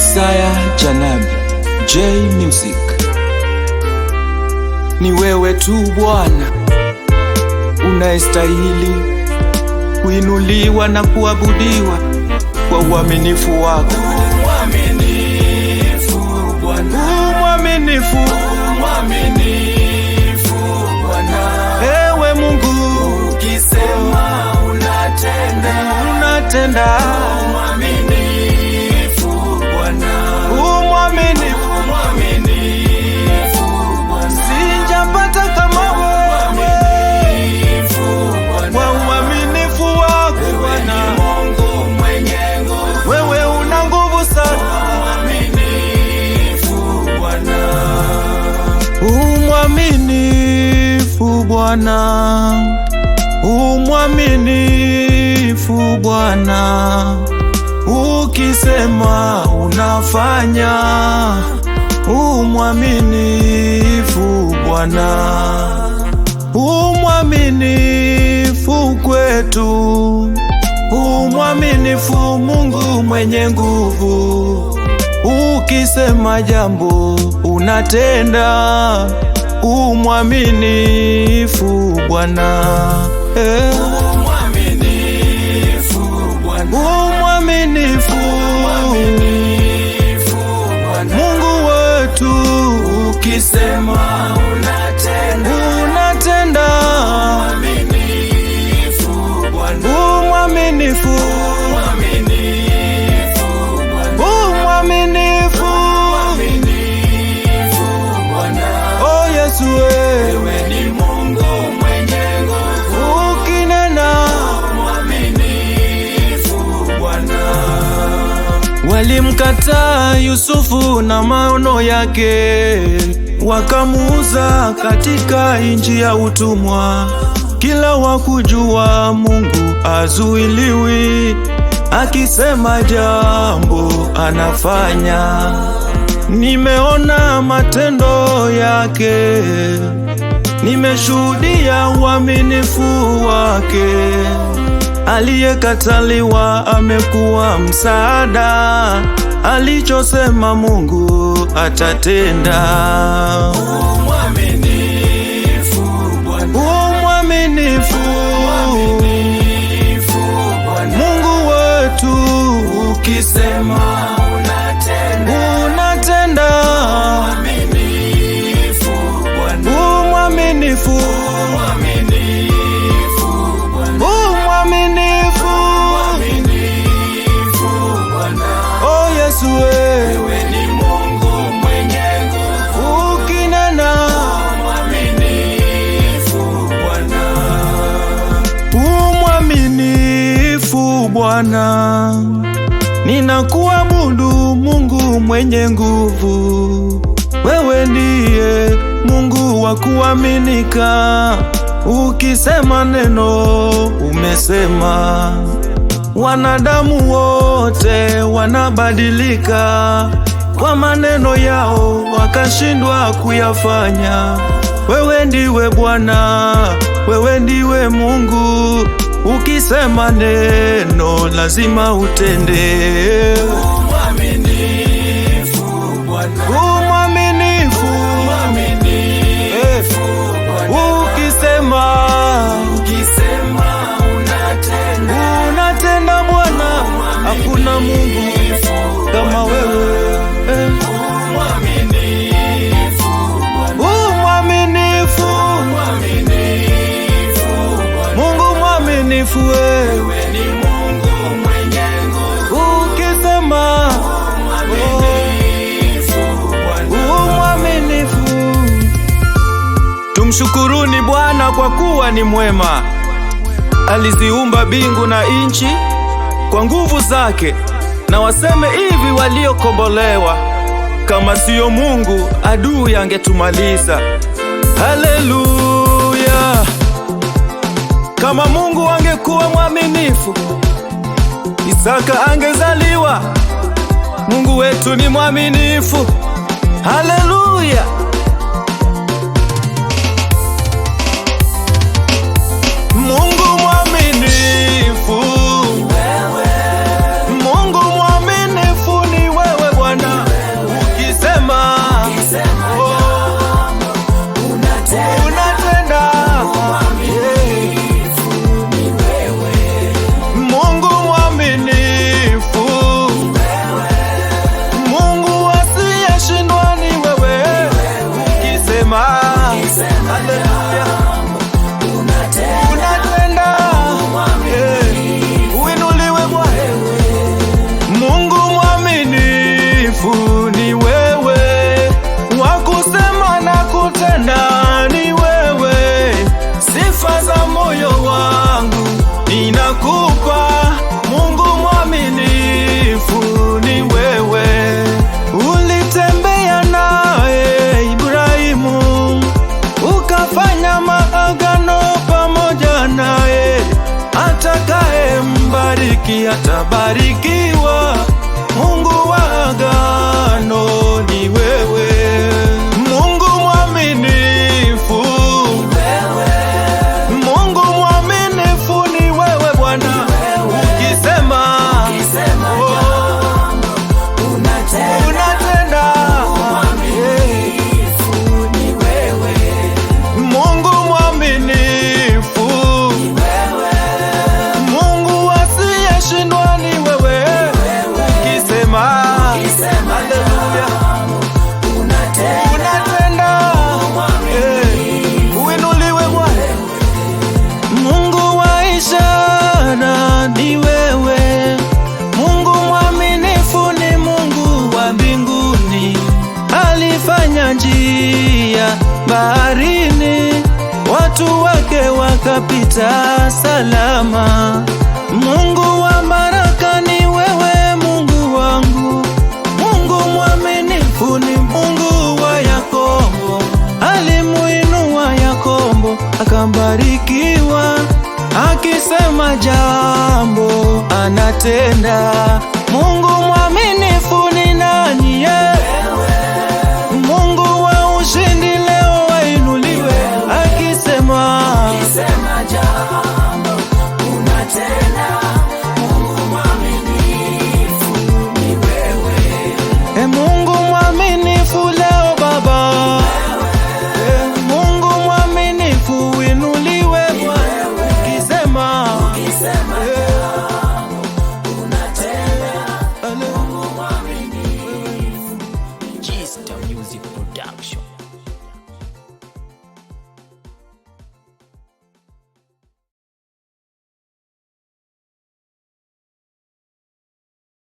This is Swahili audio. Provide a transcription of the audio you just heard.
Isaya Janabi, J Music. Ni wewe tu Bwana unayestahili kuinuliwa na kuabudiwa kwa uaminifu wako. Mwaminifu Bwana, Mwaminifu, mwaminifu Bwana. ewe Mungu, Ukisema unatenda. Mwaminifu Bwana, mwaminifu, mwaminifu Bwana. sijapata kama wewe kwa uaminifu wako Bwana. Mungu mwenye nguvu, Wewe una nguvu sana. mwaminifu Bwana. Mwaminifu Bwana, mwaminifu Bwana, ukisema unafanya. Mwaminifu Bwana, mwaminifu kwetu, mwaminifu Mungu mwenye nguvu, ukisema jambo unatenda. Mwaminifu Bwana, Mwaminifu Bwana, mwaminifu Bwana. Mungu wetu, ukisema unatenda. Mwaminifu Bwana, Mwaminifu, mwaminifu Bwana, mwaminifu, mwaminifu Bwana. oh Yesu, Wewe ni Mungu mwenye nguvu, ukinena. mwaminifu Bwana. Walimkataa Yusufu na maono yake, wakamuuza katika nchi ya utumwa. Kila wakujua Mungu azuiliwi, akisema jambo anafanya. Nimeona matendo yake, nimeshuhudia uaminifu wake. Aliyekataliwa amekuwa msaada, alichosema Mungu atatenda. Mwaminifu Bwana, Mwaminifu mwaminifu Bwana. Mungu wetu, Ukisema unatenda. mwaminifu Bwana, Mwaminifu, mwaminifu Bwana, mwaminifu, mwaminifu Bwana. oh Yesu, Wewe ni Mungu mwenye nguvu, ukinena. mwaminifu Bwana. Mwaminifu Bwana, ninakuabudu Mungu mwenye nguvu. Wewe ndiye Mungu wa kuaminika, ukisema neno umesema. Wanadamu wote wanabadilika, kwa maneno yao wakashindwa kuyafanya. Wewe ndiwe Bwana, wewe ndiwe Mungu, ukisema neno lazima utende. Mwaminifu Bwana, Mwaminifu, mwaminifu Bwana. ukisema Ukisema unatenda Bwana, hakuna Mungu kama wewe. mwaminifu Bwana, Mwaminifu, mwaminifu Bwana. Mungu mwaminifu, Wewe ni Mungu mwenye nguvu, ukisema mwaminifu Bwana. mwaminifu. Tumshukuruni Bwana kwa kuwa ni mwema. Aliziumba mbingu na nchi kwa nguvu zake, na waseme hivi waliokombolewa, kama siyo Mungu adui angetumaliza. Haleluya! Kama Mungu angekuwa mwaminifu, Isaka angezaliwa. Mungu wetu ni mwaminifu. Haleluya! Mungu mwaminifu, Mungu mwaminifu ni wewe Bwana. njia baharini, watu wake wakapita salama. Mungu wa baraka ni wewe, Mungu wangu. Mungu mwaminifu ni Mungu wa Yakobo. Alimuinua Yakobo akabarikiwa, akisema jambo anatenda. Mungu